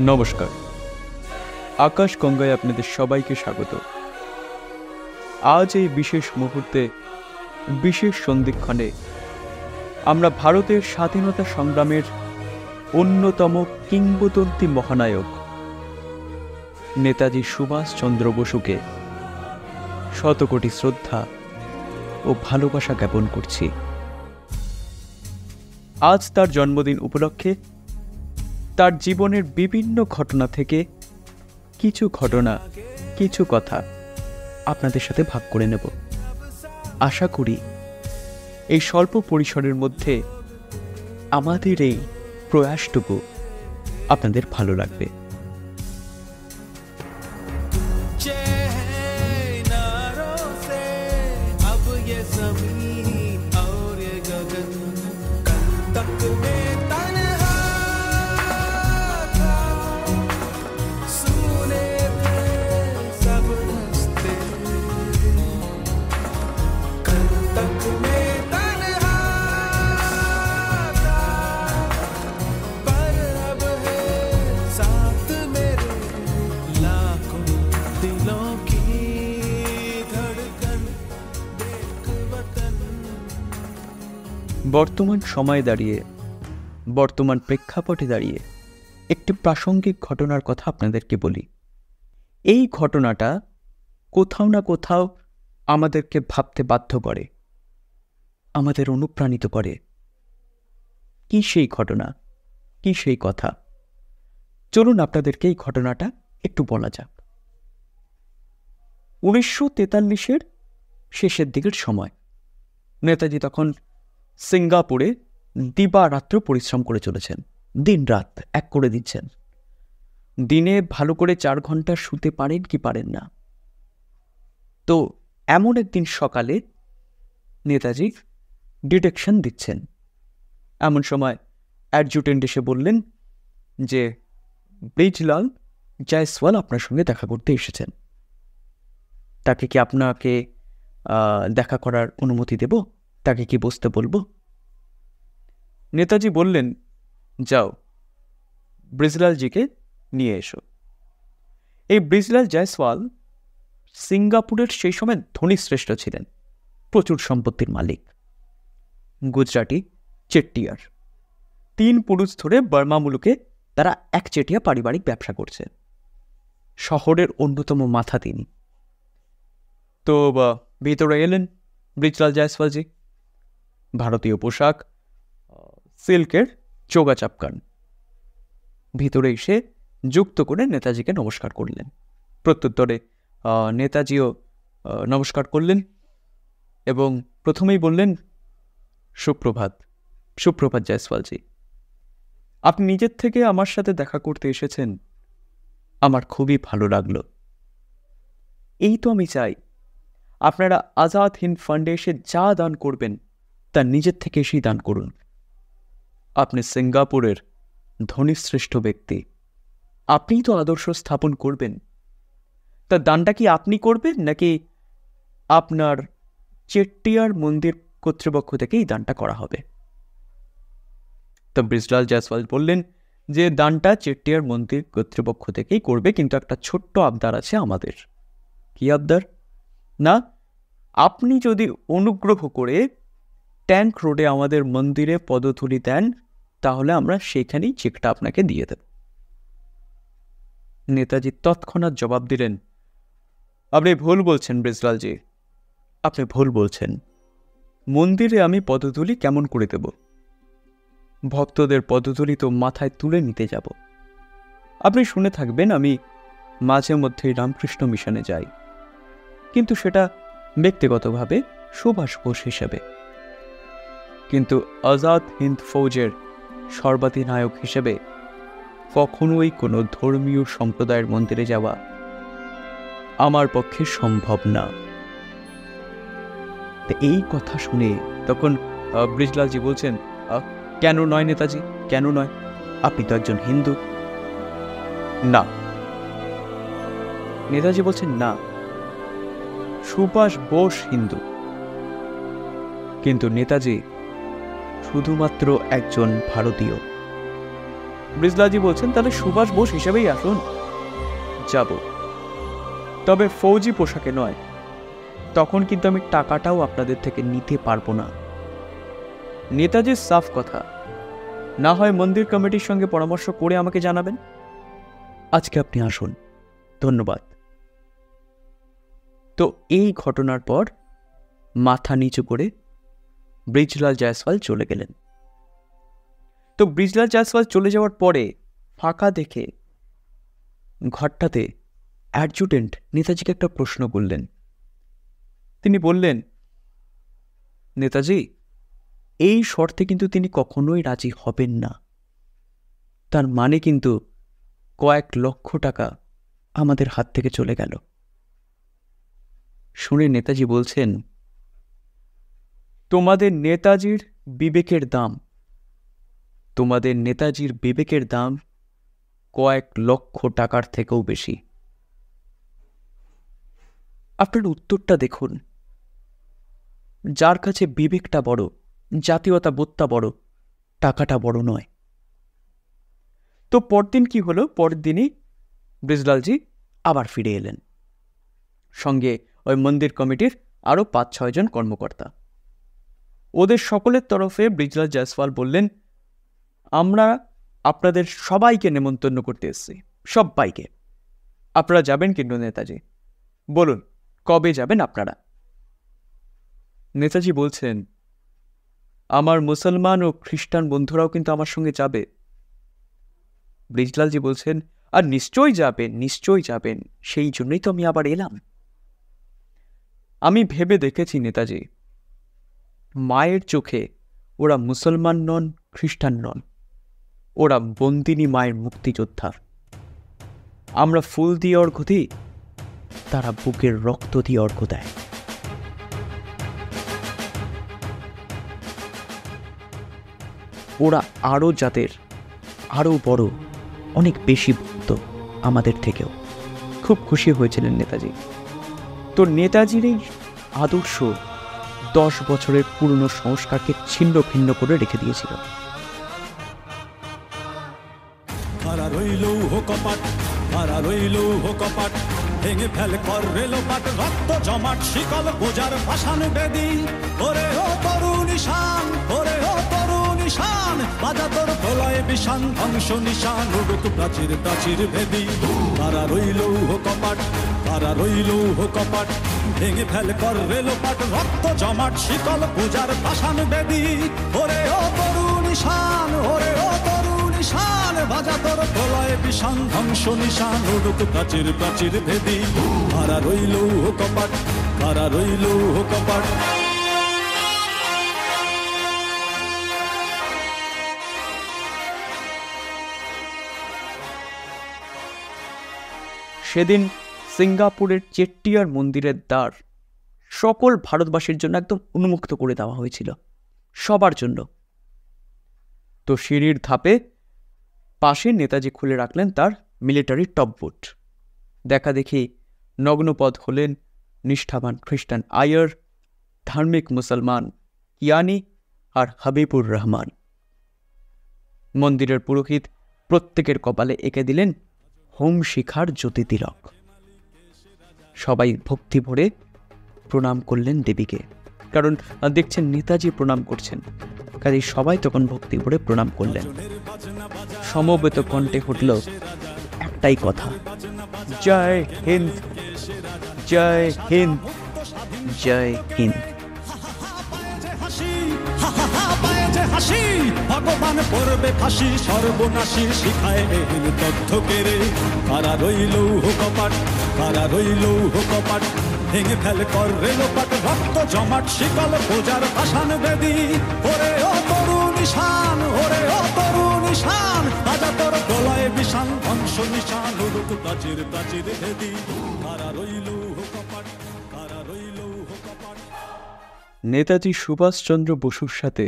নমস্কার। আকাশ গঙ্গায় আপনাদের সবাইকে স্বাগত। আজ এই বিশেষ মুহূর্তে, বিশেষ সন্ধিক্ষণে আমরা ভারতের স্বাধীনতা সংগ্রামের অন্যতম কিংবদন্তি মহানায়ক নেতাজি সুভাষচন্দ্র বসুকে শতকোটি শ্রদ্ধা ও ভালোবাসা জ্ঞাপন করছি। আজ তার জন্মদিন উপলক্ষে তার জীবনের বিভিন্ন ঘটনা থেকে কিছু ঘটনা, কিছু কথা আপনাদের সাথে ভাগ করে নেব। আশা করি এই স্বল্প পরিসরের মধ্যে আমাদের এই প্রয়াসটুকু আপনাদের ভালো লাগবে। বর্তমান সময়ে দাঁড়িয়ে, বর্তমান প্রেক্ষাপটে দাঁড়িয়ে একটি প্রাসঙ্গিক ঘটনার কথা আপনাদেরকে বলি। এই ঘটনাটা কোথাও না কোথাও আমাদেরকে ভাবতে বাধ্য করে, আমাদের অনুপ্রাণিত করে। কি সেই ঘটনা, কি সেই কথা? চলুন আপনাদেরকে এই ঘটনাটা একটু বলা যাক। 1943-এর শেষের দিকের সময় নেতাজি তখন সিঙ্গাপুরে দিবারাত্র পরিশ্রম করে চলেছেন। দিন রাত এক করে দিচ্ছেন। দিনে ভালো করে 4 ঘন্টা শুতে পারেন কি পারেন না। তো এমন একদিন সকালে নেতাজি ডিটেকশন দিচ্ছেন। এমন সময় অ্যাডজুটেন্ট এসে বললেন যে ব্রিজলাল জয়সওয়াল আপনার সঙ্গে দেখা করতে এসেছেন। তাকে কি আপনাকে দেখা করার অনুমতি দেব? তাকে কি বসতে বলবো? নেতাজি বললেন, যাও ব্রিজলালজিকে নিয়ে এসো। এই ব্রিজলাল জয়সওয়াল সিঙ্গাপুরের সেই সময় ধনী শ্রেষ্ঠ ছিলেন, প্রচুর সম্পত্তির মালিক, গুজরাটি চেট্টিয়ার। 3 পুরুষ ধরে বার্মা মুলুকে তারা একচেটিয়া পারিবারিক ব্যবসা করছে। শহরের অন্যতম মাথা তিনি। তো ভিতরে এলেন ব্রিজলাল জয়সওয়ালজি। ভারতীয় পোশাক, সিল্কের চোগা চাপকান। ভিতরে এসে যুক্ত করে নেতাজিকে নমস্কার করলেন। প্রত্যুত্তরে নেতাজিও নমস্কার করলেন এবং প্রথমেই বললেন, সুপ্রভাত। সুপ্রভাত জয়সওয়ালজি, আপনি নিজের থেকে আমার সাথে দেখা করতে এসেছেন, আমার খুবই ভালো লাগলো। এই তো আমি চাই আপনারা আজাদ হিন্দ ফান্ডে এসে যা দান করবেন তা নিজের থেকে এসেই দান করুন। আপনি সিঙ্গাপুরের ধনী শ্রেষ্ঠ ব্যক্তি, আপনিই তো আদর্শ স্থাপন করবেন। তা দানটা কি আপনি করবেন নাকি আপনার চেট্টিয়ার মন্দির কর্তৃপক্ষ থেকে এই দানটা করা হবে? তো ব্রিজলাল জয়সওয়াল বললেন যে দানটা চেট্টিয়ার মন্দির কর্তৃপক্ষ থেকেই করবে, কিন্তু একটা ছোট্ট আবদার আছে আমাদের। কি আবদার? না, আপনি যদি অনুগ্রহ করে ট্যাঙ্ক রোডে আমাদের মন্দিরে পদধূলি দেন, তাহলে আমরা সেখানেই চেকটা আপনাকে দিয়ে দেব। নেতাজি তৎক্ষণাৎ জবাব দিলেন, আপনি ভুল বলছেন ব্রিজলালজি, আপনি ভুল বলছেন। মন্দিরে আমি পদধূলি কেমন করে দেব? ভক্তদের পদধূলি তো মাথায় তুলে নিতে যাব। আপনি শুনে থাকবেন আমি মাঝে মধ্যেই রামকৃষ্ণ মিশনে যাই, কিন্তু সেটা ব্যক্তিগতভাবে সুভাষ বোস হিসেবে। কিন্তু আজাদ হিন্দ ফৌজের সর্বাধিনায়ক হিসেবে কখনোই কোনো ধর্মীয় সম্প্রদায়ের মন্দিরে যাওয়া আমার পক্ষে সম্ভব না। এই কথা শুনে তখন ব্রিজলালজি বলছেন, কেন নয় নেতাজি, কেন নয়? আপনি তো একজন হিন্দু। না, নেতাজি বলছেন, না, সুভাষ বোস হিন্দু, কিন্তু নেতাজি শুধুমাত্র একজন ভারতীয়। ব্রিজলালজি বলছেন, তাহলে সুভাষ বোস হিসেবেই আসুন। যাব, তবে ফৌজি পোশাকে নয়। তখন কিন্তু আমি টাকাটাও আপনাদের থেকে নিতে পারবো না। নেতাজির সাফ কথা, না হয় মন্দির কমিটির সঙ্গে পরামর্শ করে আমাকে জানাবেন। আজকে আপনি আসুন, ধন্যবাদ। তো এই ঘটনার পর মাথা নিচু করে ব্রিজলাল জয়সওয়াল চলে গেলেন। তো ব্রিজলাল জয়সওয়াল চলে যাওয়ার পরে ফাঁকা দেখে ঘরটাতে অ্যাডজুটেন্ট নেতাজিকে একটা প্রশ্ন করলেন। তিনি বললেন, নেতাজি, এই শর্তে কিন্তু তিনি কখনোই রাজি হবেন না। তার মানে কিন্তু কয়েক লক্ষ টাকা আমাদের হাত থেকে চলে গেল। শুনে নেতাজি বলছেন, তোমাদের নেতাজির বিবেকের দাম, তোমাদের নেতাজির বিবেকের দাম কয়েক লক্ষ টাকার থেকেও বেশি। আপনার উত্তরটা দেখুন। যার কাছে বিবেকটা বড়, জাতীয়তা বোধটা বড়, টাকাটা বড় নয়। তো পরদিন কি হলো? পরের দিনই ব্রিজলালজি আবার ফিরে এলেন, সঙ্গে ওই মন্দির কমিটির আরো 5-6 জন কর্মকর্তা। ওদের সকলের তরফে ব্রিজলাল জয়সওয়াল বললেন, আমরা আপনাদের সবাইকে নেমন্তন্ন করতে এসেছি, সবাইকে। আপনারা যাবেন কিন্তু নেতাজি? বলুন, কবে যাবেন আপনারা? নেতাজি বলছেন, আমার মুসলমান ও খ্রিস্টান বন্ধুরাও কিন্তু আমার সঙ্গে যাবে। ব্রিজলালজি বলছেন, আর নিশ্চয়ই যাবেন, নিশ্চয়ই যাবেন, সেই জন্যই তো আমি আবার এলাম। আমি ভেবে দেখেছি নেতাজি, মায়ের চোখে ওরা মুসলমান নন, খ্রিস্টান নন, ওরা বন্দিনী মায়ের মুক্তিযোদ্ধা। আমরা ফুল দিয়ে অর্ঘ্য দিই, তারা বুকের রক্ত দিয়ে অর্ঘ্য দেয়। ওরা আরো জাতের, আরো বড়, অনেক বেশি ভক্ত আমাদের থেকেও। খুব খুশি হয়েছিলেন নেতাজি। তো নেতাজির এই আদর্শ 10 বছরের পুরনো সংস্কারকে ছিন্ন ভিন্ন করে রেখে দিয়েছিল। ভেঙে ফেল কর রেলোপাট, রক্ত জমাট শিকল বোঝার পাষাণ বেদি। ওরে ও তরুণ নিশান, ওরে ও তরুণ নিশান, বাজা তোর প্রলয় বিষান, ধ্বংস নিশান উড়ুক প্রাচীর প্রাচীর ভেদি। তারা রইল কপাট, তারা রইল কপাট, ভেঙে ফেল কর রেলোপাট, রক্ত জমাট শিকল বোঝার পাষাণ বেদি। ওরে ও তরুণ নিশান, ওরে ও তরুণ নিশান, বাজা তোর প্রলয় বিষান, ধ্বংস নিশান উড়ুক প্রাচীর প্রাচীর ভেদি। কারা রইল কপাট, কারা রইল কপাট। সেদিন সিঙ্গাপুরের চেট্টিয়ার মন্দিরের দ্বার সকল ভারতবাসীর জন্য একদম উন্মুক্ত করে দেওয়া হয়েছিল, সবার জন্য। তো সিঁড়ির ধাপে পাশে নেতাজি খুলে রাখলেন তার মিলিটারি টপ বুট। দেখা দেখি নগ্নপদ হলেন নিষ্ঠাবান খ্রিস্টান আয়ার, ধার্মিক মুসলমান কিয়ানি আর হাবিবুর রহমান। মন্দিরের পুরোহিত প্রত্যেকের কপালে এঁকে দিলেন হোম শিখার জ্যোতি তিলক। সবাই ভক্তি ভরে প্রণাম করলেন দেবীকে, কারণ দেখছেন নেতাজি প্রণাম করছেন, কাজে সবাই তখন ভক্তি ভরে প্রণাম করলেন। সমবেত কণ্ঠে উঠল একটাই কথা, জয় হিন্দ, জয় হিন্দ, জয় হিন্দ। ভগবান পড়বে ফাঁসি, সর্বনাশী শিখায় এহীন তথ্য কেড়ে। কারা রইল কপাট, কারা রইল কপাট, ভেঙে ফেল কর রেলোপাট, রক্ত জমাট শিকল বোঝার পাষাণ বেদি। ওরে ও তরুণ নিশান, ওরে ও তরুণ নিশান, বাজা তোর প্রলয় বিষান, ধ্বংস নিশান উড়ুক প্রাচীর প্রাচীর ভেদি। কারা রইল কপাট, কারা রইল কপাট। নেতাজি সুভাষচন্দ্র বসুর সাথে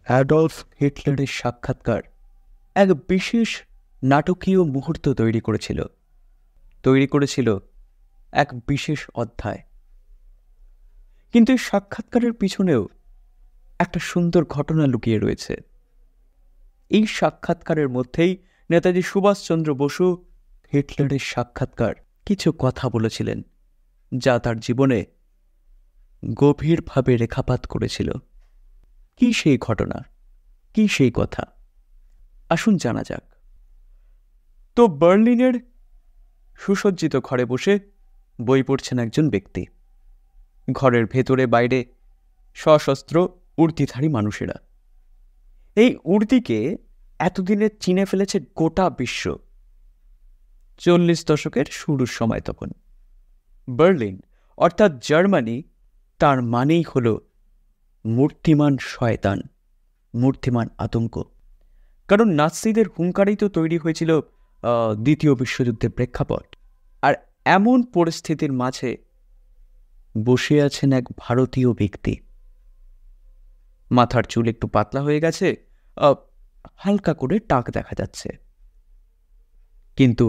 অ্যাডলফ হিটলারের সাক্ষাৎকার এক বিশেষ নাটকীয় মুহূর্ত তৈরি করেছিল এক বিশেষ অধ্যায়। কিন্তু এই সাক্ষাৎকারের পিছনেও একটা সুন্দর ঘটনা লুকিয়ে রয়েছে। এই সাক্ষাৎকারের মধ্যেই নেতাজি সুভাষচন্দ্র বসু হিটলারের সাক্ষাৎকার কিছু কথা বলেছিলেন, যা তার জীবনে গভীরভাবে রেখাপাত করেছিল। কি সেই ঘটনা, কি সেই কথা, আসুন জানা যাক। তো বার্লিনের সুসজ্জিত ঘরে বসে বই পড়ছেন একজন ব্যক্তি। ঘরের ভেতরে বাইরে সশস্ত্র উর্দিধারী মানুষেরা। এই উর্দিকে এতদিনে চিনে ফেলেছে গোটা বিশ্ব। 40 দশকের শুরুর সময় তখন বার্লিন অর্থাৎ জার্মানি, তার মানেই হল মূর্তিমান শয়তান, মূর্তিমান আতঙ্ক। কারণ নাৎসিদের হুঙ্কারেই তো তৈরি হয়েছিল দ্বিতীয় বিশ্বযুদ্ধের প্রেক্ষাপট। আর এমন পরিস্থিতির মাঝে বসে আছেন এক ভারতীয় ব্যক্তি। মাথার চুল একটু পাতলা হয়ে গেছে, হালকা করে টাক দেখা যাচ্ছে, কিন্তু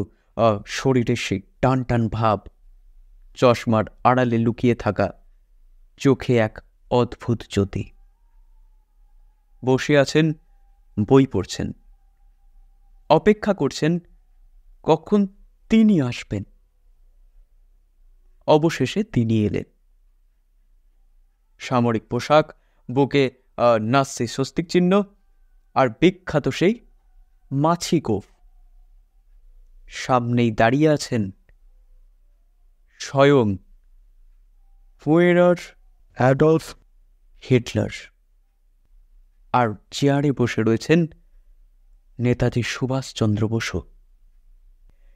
শরীরের সেই টান টান ভাব, চশমার আড়ালে লুকিয়ে থাকা চোখে এক অদ্ভুত জ্যোতি। বসে আছেন, বই পড়ছেন, অপেক্ষা করছেন কখন তিনি আসবেন। অবশেষে তিনি এলেন। সামরিক পোশাক, বুকে নাৎসি স্বস্তিক চিহ্ন, আর বিখ্যাত সেই মাছি গোঁফ। সামনেই দাঁড়িয়ে আছেন স্বয়ং ফুয়েরার অ্যাডলফ হিটলার, আর চেয়ারে বসে রয়েছেন নেতাজি সুভাষচন্দ্র বসু।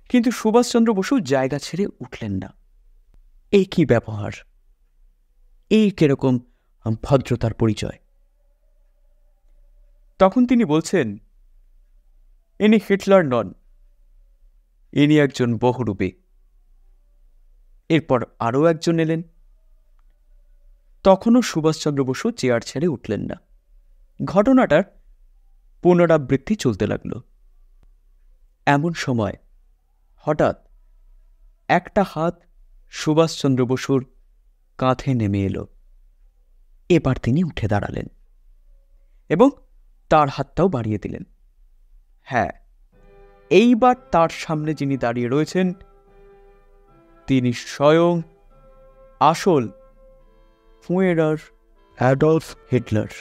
কিন্তু সুভাষচন্দ্র বসু জায়গা ছেড়ে উঠলেন না। এই কি ব্যবহার, এই কিরকম ভদ্রতার পরিচয়? তখন তিনি বলছেন, ইনি হিটলার নন, ইনি একজন বহুরূপী। এরপর আরও একজন এলেন। তখনও সুভাষচন্দ্র বসু চেয়ার ছেড়ে উঠলেন না। ঘটনাটার পুনরাবৃত্তি চলতে লাগল। এমন সময় হঠাৎ একটা হাত সুভাষচন্দ্র বসুর কাঁধে নেমে এলো। এবার তিনি উঠে দাঁড়ালেন এবং তার হাতটাও বাড়িয়ে দিলেন। হ্যাঁ, এইবার তার সামনে যিনি দাঁড়িয়ে রয়েছেন তিনি স্বয়ং আসল ফুয়েরার অ্যাডলফ হিটলার।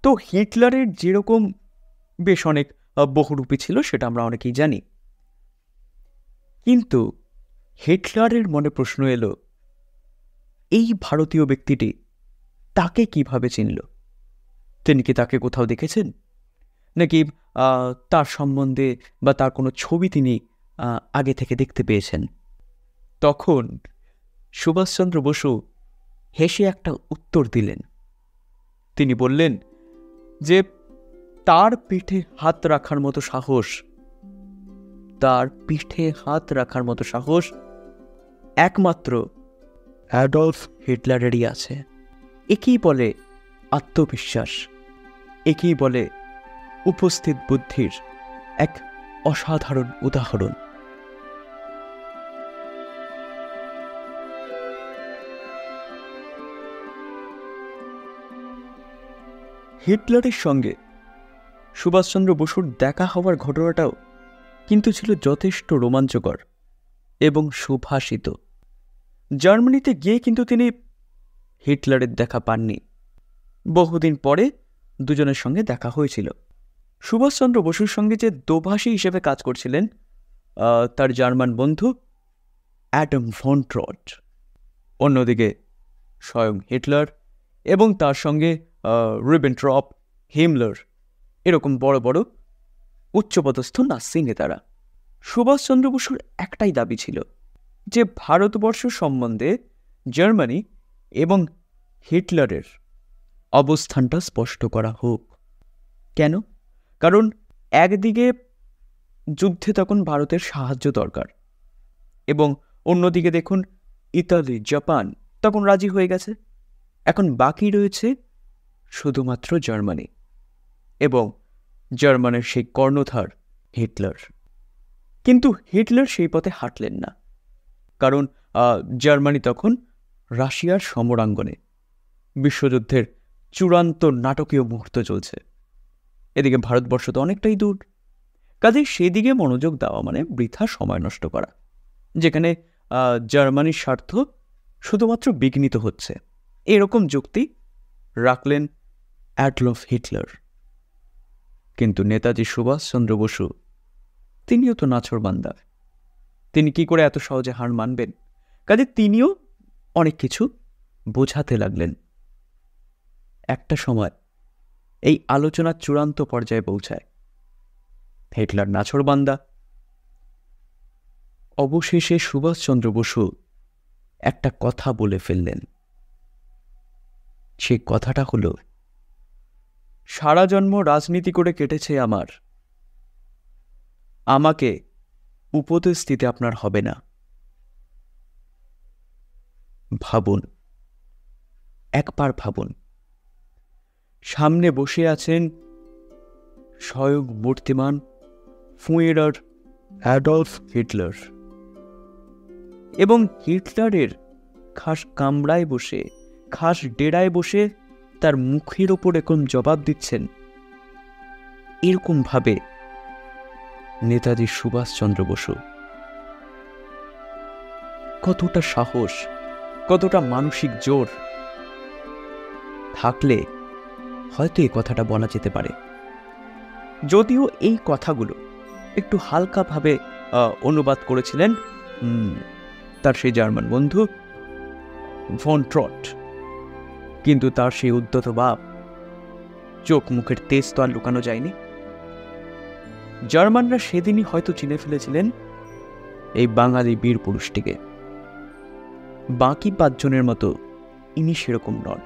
তো হিটলারের যেরকম বেশ অনেক বহুরূপী ছিল সেটা আমরা অনেকেই জানি, কিন্তু হিটলারের মনে প্রশ্ন এলো, এই ভারতীয় ব্যক্তিটি তাকে কিভাবে চিনল? তিনি কি তাকে কোথাও দেখেছেন, নাকি তার সম্বন্ধে বা তার কোনো ছবি তিনি আগে থেকে দেখতে পেয়েছেন? তখন সুভাষচন্দ্র বসু হেসে একটা উত্তর দিলেন। তিনি বললেন যে তার পিঠে হাত রাখার মতো সাহস, তার পিঠে হাত রাখার মতো সাহস একমাত্র অ্যাডলফ হিটলারেরই আছে। একেই বলে আত্মবিশ্বাস, একেই বলে উপস্থিত বুদ্ধির এক অসাধারণ উদাহরণ। হিটলারের সঙ্গে সুভাষচন্দ্র বসুর দেখা হওয়ার ঘটনাটাও কিন্তু ছিল যথেষ্ট রোমাঞ্চকর এবং সুভাষিত। জার্মানিতে গিয়ে কিন্তু তিনি হিটলারের দেখা পাননি। বহুদিন পরে দুজনের সঙ্গে দেখা হয়েছিল। সুভাষচন্দ্র বসুর সঙ্গে যে দোভাষী হিসেবে কাজ করছিলেন তার জার্মান বন্ধু অ্যাডম ফন ট্রট, অন্যদিকে স্বয়ং হিটলার এবং তার সঙ্গে রিবেনট্রপ হিমলার, এরকম বড় বড় উচ্চপদস্থ নাৎসি নেতারা। সুভাষচন্দ্র বসুর একটাই দাবি ছিল যে ভারতবর্ষ সম্বন্ধে জার্মানি এবং হিটলারের অবস্থানটা স্পষ্ট করা হোক। কেন? কারণ একদিকে যুদ্ধে তখন ভারতের সাহায্য দরকার, এবং অন্যদিকে দেখুন ইতালি, জাপান তখন রাজি হয়ে গেছে। এখন বাকি রয়েছে শুধুমাত্র জার্মানি এবং জার্মানের সেই কর্ণধার হিটলার। কিন্তু হিটলার সেই পথে হাঁটলেন না, কারণ জার্মানি তখন রাশিয়ার সমরাঙ্গনে বিশ্বযুদ্ধের চূড়ান্ত নাটকীয় মুহূর্ত চলছে। এদিকে ভারতবর্ষ তো অনেকটাই দূর, কাজেই সেদিকে মনোযোগ দেওয়া মানে বৃথা সময় নষ্ট করা, যেখানে জার্মানির স্বার্থ শুধুমাত্র বিঘ্নিত হচ্ছে। এরকম যুক্তি রাখলেন অ্যাডলফ হিটলার। কিন্তু নেতাজি সুভাষচন্দ্র বসু তিনিও তো নাছোড়বান্দা, তিনি কি করে এত সহজে হার মানবেন? কাজে তিনিও অনেক কিছু বোঝাতে লাগলেন। একটা সময় এই আলোচনার চূড়ান্ত পর্যায়ে পৌঁছায়। হিটলার নাছোড়বান্দা। অবশেষে সুভাষচন্দ্র বসু একটা কথা বলে ফেললেন। সেই কথাটা হলো, সারা জন্ম রাজনীতি করে কেটেছে আমার, আমাকে উপদেশ দিতে আপনার হবে না। ভাবুন, একবার ভাবুন, সামনে বসে আছেন স্বয়ং মূর্তিমান ফুঁয়েরার অ্যাডলফ হিটলার, এবং হিটলারের খাস কামরায় বসে, খাস ডেরায় বসে তার মুখের ওপর এরকম জবাব দিচ্ছেন। এরকম ভাবে নেতাজি সুভাষচন্দ্র বসু কতটা সাহস, কতটা মানসিক জোর থাকলে হয়তো এই কথাটা বলা যেতে পারে। যদিও এই কথাগুলো একটু হালকাভাবে অনুবাদ করেছিলেন তার সেই জার্মান বন্ধু ভন ট্রট, কিন্তু তার সেই উদ্যত ভাব, চোখ মুখের তেজ তো আর লুকানো যায়নি। জার্মানরা সেদিনই হয়তো চিনে ফেলেছিলেন এই বাঙালি বীর পুরুষটিকে। বাকি 5 জনের মতো ইনি সেরকম নন।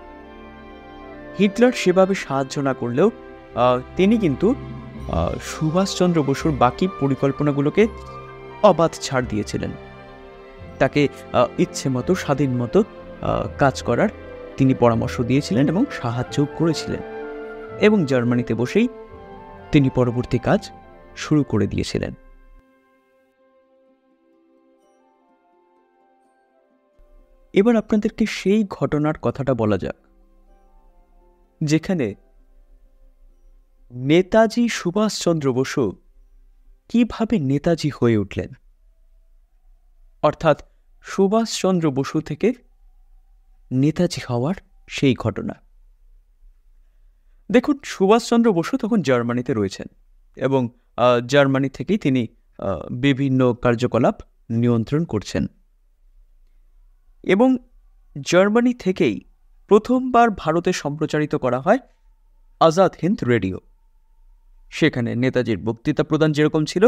হিটলার সেভাবে সাহায্য না করলেও তিনি কিন্তু সুভাষচন্দ্র বসুর বাকি পরিকল্পনাগুলোকে অবাধ ছাড় দিয়েছিলেন। তাকে ইচ্ছে মতো, স্বাধীন মতো কাজ করার তিনি পরামর্শ দিয়েছিলেন এবং সাহায্য করেছিলেন, এবং জার্মানিতে বসেই তিনি পরবর্তী কাজ শুরু করে দিয়েছিলেন। এবার আপনাদেরকে সেই ঘটনার কথাটা বলা যাক যেখানে নেতাজি সুভাষচন্দ্র বসু কিভাবে নেতাজি হয়ে উঠলেন, অর্থাৎ সুভাষচন্দ্র বসু থেকে নেতাজি হওয়ার সেই ঘটনা। দেখুন, সুভাষচন্দ্র বসু তখন জার্মানিতে রয়েছেন এবং জার্মানি থেকেই তিনি বিভিন্ন কার্যকলাপ নিয়ন্ত্রণ করছেন, এবং জার্মানি থেকেই প্রথমবার ভারতে সম্প্রচারিত করা হয় আজাদ হিন্দ রেডিও। সেখানে নেতাজির বক্তৃতা প্রদান যেরকম ছিল,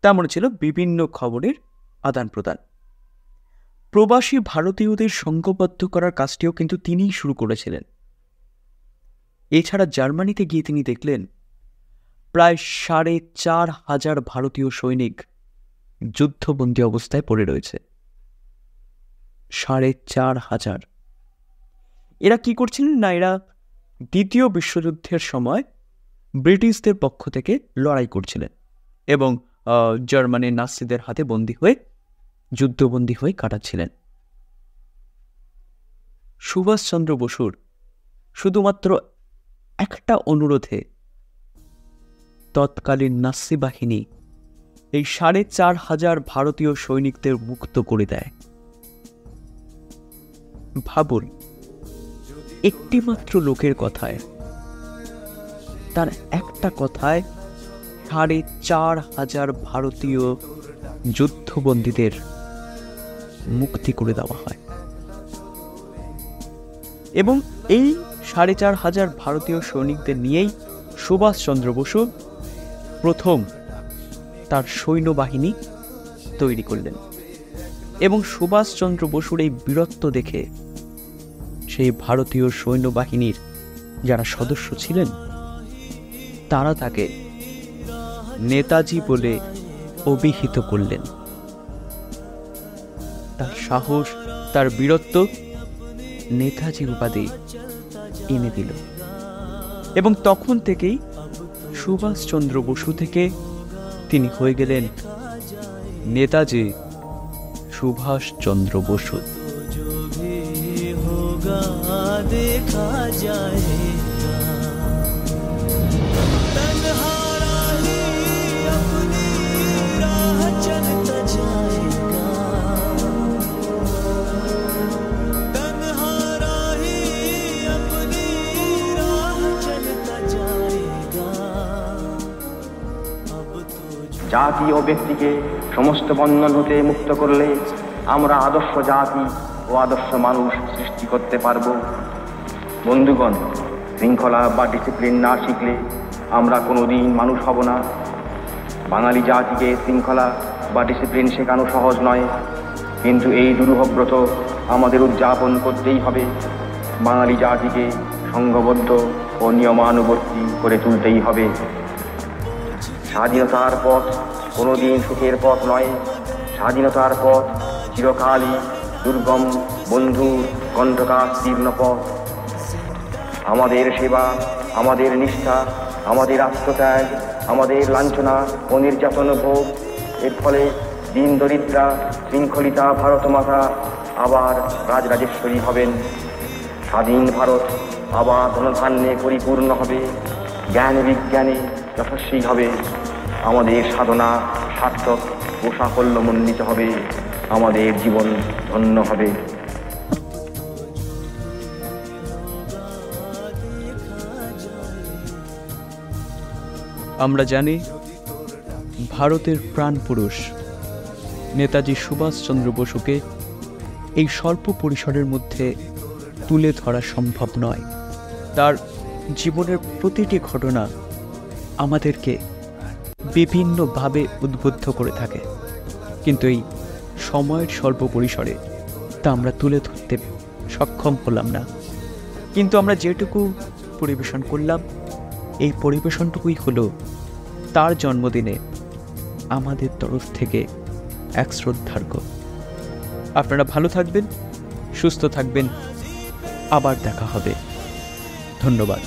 তেমন ছিল বিভিন্ন খবরের আদান প্রদান। প্রবাসী ভারতীয়দের সংঘবদ্ধ করার কাজটিও কিন্তু তিনিই শুরু করেছিলেন। এছাড়া জার্মানিতে গিয়ে তিনি দেখলেন প্রায় 4,500 ভারতীয় সৈনিক যুদ্ধবন্দী অবস্থায় পড়ে রয়েছে। 4,500। এরা কি করছিলেন না, এরা দ্বিতীয় বিশ্বযুদ্ধের সময় ব্রিটিশদের পক্ষ থেকে লড়াই করছিলেন এবং জার্মানির নাৎসিদের হাতে বন্দী হয়ে, যুদ্ধবন্দী হয়ে কাটাচ্ছিলেন। সুভাষচন্দ্র বসুর শুধুমাত্র একটা অনুরোধে তৎকালীন নাৎসি বাহিনী এই 4,500 ভারতীয় সৈনিকদের মুক্ত করে দেয়। ভাবুন, একটিমাত্র লোকের কথায়, তার একটা কথায় 4,500 ভারতীয় যুদ্ধবন্দীদের মুক্তি করে দেওয়া হয়, এবং এই 4,500 ভারতীয় সৈনিকদের নিয়েই সুভাষচন্দ্র বসু প্রথম তার সৈন্যবাহিনী তৈরি করলেন এবং সুভাষচন্দ্র বসুর এই বীরত্ব দেখে সেই ভারতীয় সৈন্যবাহিনীর যারা সদস্য ছিলেন তারা তাকে নেতাজি বলে অভিহিত করলেন। তার সাহস, তার বীরত্ব নেতাজি উপাধি এনে দিল এবং তখন থেকেই সুভাষচন্দ্র বসু থেকে তিনি হয়ে গেলেন নেতাজি সুভাষচন্দ্র বসু। देखा जाएगा तन्हारा ही अपनी राह चलता जाएगा, तन्हारा ही अपनी राह चलता जाएगा। अब तो জাতি ও ব্যক্তিকে সমস্ত বন্ধন হতে মুক্ত করলে আমরা আদর্শ জাতি ও আদর্শ মানুষ সৃষ্টি করতে পারব। বন্ধুগণ, শৃঙ্খলা বা ডিসিপ্লিন না শিখলে আমরা কোনোদিন মানুষ হব না। বাঙালি জাতিকে শৃঙ্খলা বা ডিসিপ্লিন শেখানো সহজ নয়, কিন্তু এই দুরূহব্রত আমাদের উদযাপন করতেই হবে। বাঙালি জাতিকে সংঘবদ্ধ ও নিয়মানুবর্তী করে তুলতেই হবে। স্বাধীনতার পথ কোনোদিন সুখের পথ নয়। স্বাধীনতার পথ চিরকালই দুর্গম, বন্ধুর কণ্ঠকাশীর্ণ পথ। আমাদের সেবা, আমাদের নিষ্ঠা, আমাদের আত্মত্যাগ, আমাদের লাঞ্ছনা ও নির্যাতন ভোগ, এর ফলে দীন দরিদ্রা শৃঙ্খলিতা ভারতমাতা আবার রাজরাজেশ্বরী হবেন। স্বাধীন ভারত আবার ধনধান্যে পরিপূর্ণ হবে, জ্ঞান বিজ্ঞানে যশস্বী হবে। আমাদের সাধনা সার্থক ও সাফল্যমণ্ডিত হবে, আমাদের জীবন ধন্য হবে। আমরা জানি ভারতের প্রাণপুরুষ নেতাজি সুভাষচন্দ্র বসুকে এই স্বল্প পরিসরের মধ্যে তুলে ধরা সম্ভব নয়। তার জীবনের প্রতিটি ঘটনা আমাদেরকে বিভিন্নভাবে উদ্বুদ্ধ করে থাকে, কিন্তু এই সময়ের স্বল্প পরিসরে তা আমরা তুলে ধরতে সক্ষম হলাম না। কিন্তু আমরা যেটুকু পরিবেশন করলাম, এই পরিবেশনটুকুই হলো তার জন্মদিনে আমাদের তরফ থেকে এক শ্রদ্ধার্ঘ্য। আপনারা ভালো থাকবেন, সুস্থ থাকবেন, আবার দেখা হবে। ধন্যবাদ।